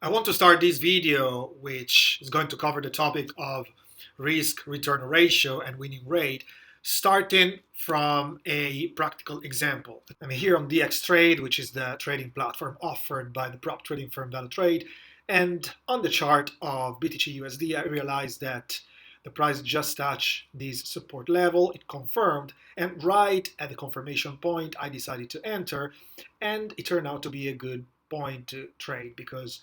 I want to start this video, which is going to cover the topic of risk return ratio and winning rate, starting from a practical example. I'm here on DX Trade, which is the trading platform offered by the prop trading firm Trade. And on the chart of BTC USD, I realized that the price just touched this support level. It confirmed, and right at the confirmation point, I decided to enter, and it turned out to be a good point to trade because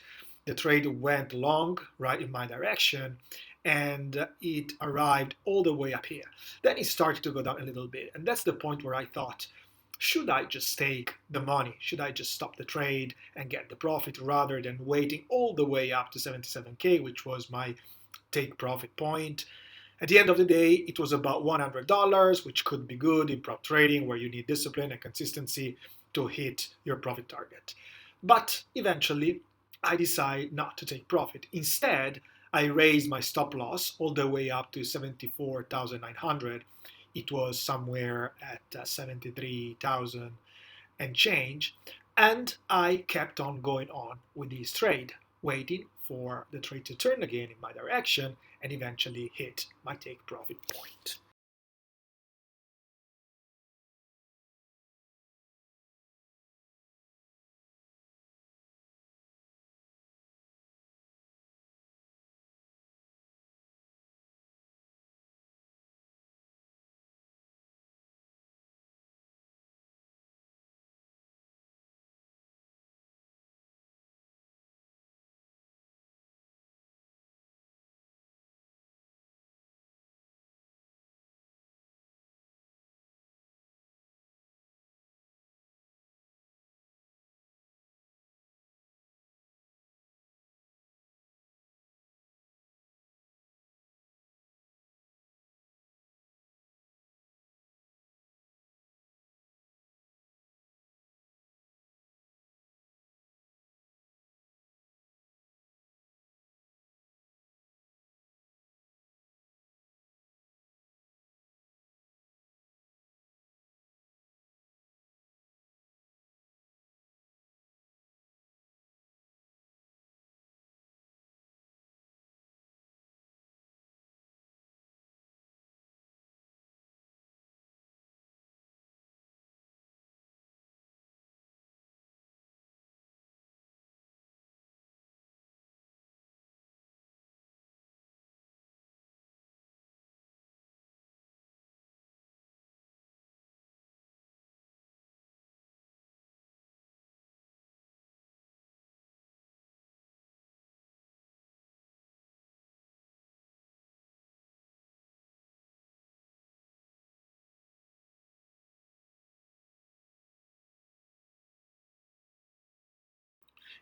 the trade went long right in my direction and it arrived all the way up here. Then it started to go down a little bit, and that's the point where I thought, should I just take the money? Should I just stop the trade and get the profit rather than waiting all the way up to 77K, which was my take profit point? At the end of the day, it was about $100, which could be good in prop trading where you need discipline and consistency to hit your profit target. But eventually, I decide not to take profit. Instead, I raised my stop loss all the way up to 74,900. It was somewhere at 73,000 and change. And I kept on going on with this trade, waiting for the trade to turn again in my direction and eventually hit my take profit point.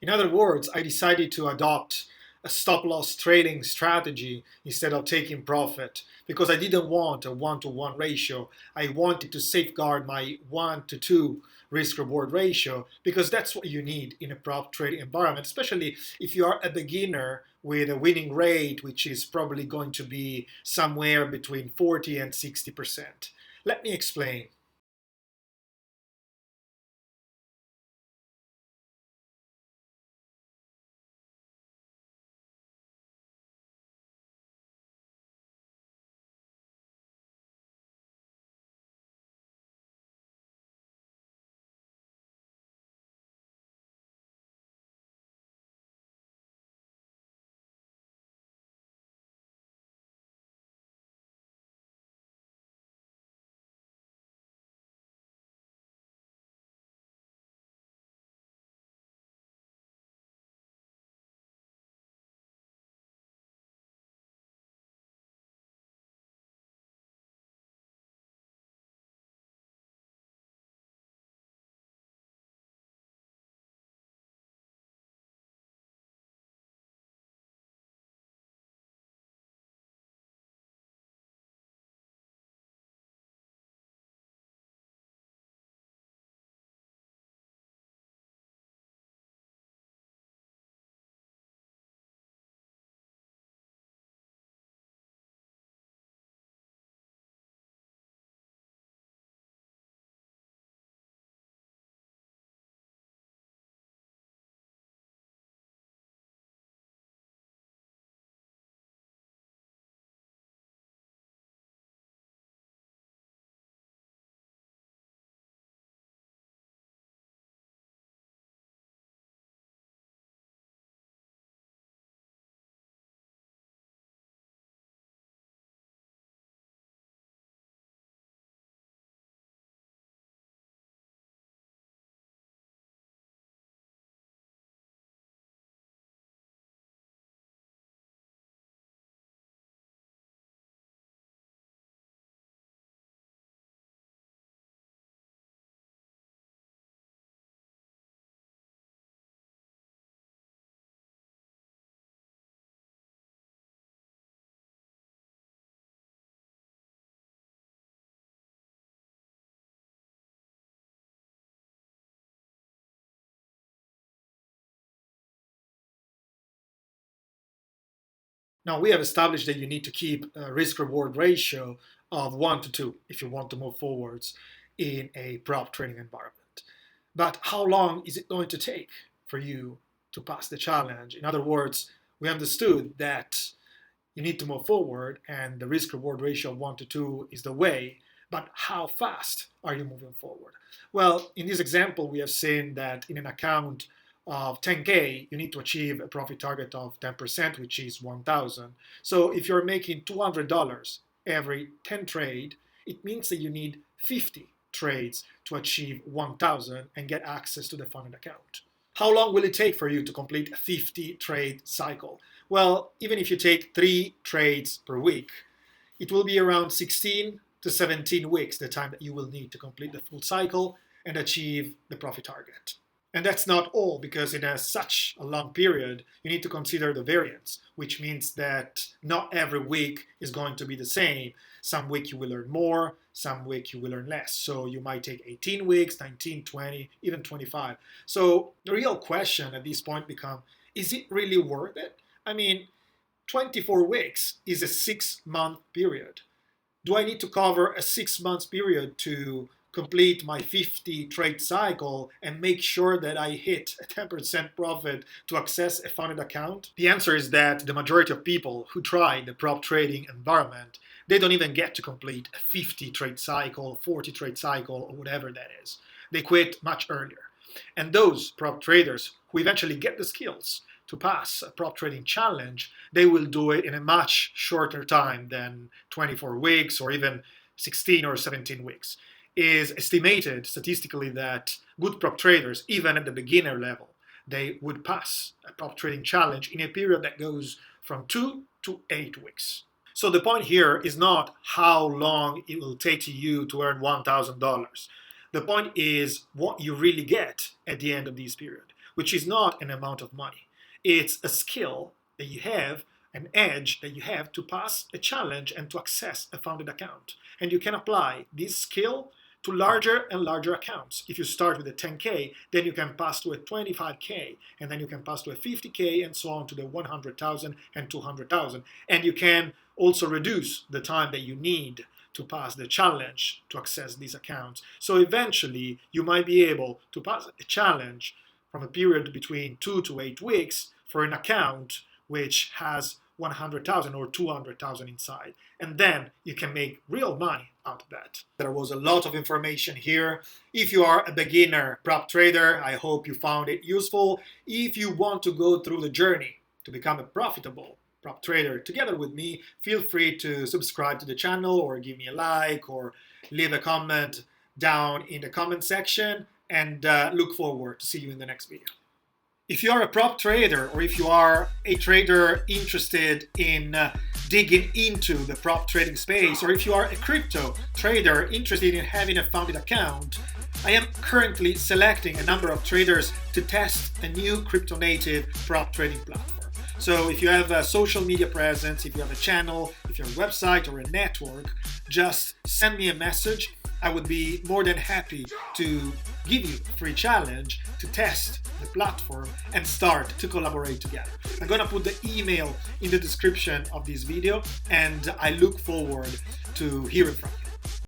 In other words, I decided to adopt a stop loss trading strategy instead of taking profit because I didn't want a one-to-one ratio. I wanted to safeguard my 1 to 2 risk reward ratio because that's what you need in a prop trading environment, especially if you are a beginner with a winning rate which is probably going to be somewhere between 40 and 60%. Let me explain. Now, we have established that you need to keep a risk-reward ratio of 1 to 2 if you want to move forwards in a prop trading environment. But how long is it going to take for you to pass the challenge? In other words, we understood that you need to move forward and the risk-reward ratio of 1 to 2 is the way, but how fast are you moving forward? Well, in this example, we have seen that in an account of 10K, you need to achieve a profit target of 10%, which is 1,000. So if you're making $200 every 10 trade, it means that you need 50 trades to achieve 1,000 and get access to the funded account. How long will it take for you to complete a 50 trade cycle? Well, even if you take 3 trades per week, it will be around 16 to 17 weeks the time that you will need to complete the full cycle and achieve the profit target. And that's not all, because in such a long period, you need to consider the variance, which means that not every week is going to be the same. Some week you will earn more, some week you will earn less. So you might take 18 weeks, 19, 20, even 25. So the real question at this point becomes, is it really worth it? I mean, 24 weeks is a 6-month period. Do I need to cover a 6-month period to complete my 50 trade cycle and make sure that I hit a 10% profit to access a funded account? The answer is that the majority of people who try the prop trading environment, they don't even get to complete a 50 trade cycle, 40 trade cycle, or whatever that is. They quit much earlier. And those prop traders who eventually get the skills to pass a prop trading challenge, they will do it in a much shorter time than 24 weeks or even 16 or 17 weeks. It is estimated statistically that good prop traders, even at the beginner level, they would pass a prop trading challenge in a period that goes from 2 to 8 weeks. So the point here is not how long it will take you to earn $1,000. The point is what you really get at the end of this period, which is not an amount of money. It's a skill that you have, an edge that you have to pass a challenge and to access a funded account. And you can apply this skill to larger and larger accounts. If you start with a 10K, then you can pass to a 25K, and then you can pass to a 50K, and so on to the 100,000 and 200,000. And you can also reduce the time that you need to pass the challenge to access these accounts. So eventually, you might be able to pass a challenge from a period between 2 to 8 weeks for an account which has 100,000 or 200,000 inside. And then you can make real money out of that. There was a lot of information here. If you are a beginner prop trader, I hope you found it useful. If you want to go through the journey to become a profitable prop trader together with me, feel free to subscribe to the channel or give me a like or leave a comment down in the comment section, and look forward to see you in the next video. If you are a prop trader, or if you are a trader interested in digging into the prop trading space, or if you are a crypto trader interested in having a funded account, I am currently selecting a number of traders to test a new crypto native prop trading platform. So if you have a social media presence, if you have a channel, if you have a website or a network, just send me a message. I would be more than happy to give you a free challenge to test the platform and start to collaborate together. I'm gonna put the email in the description of this video, and I look forward to hearing from you.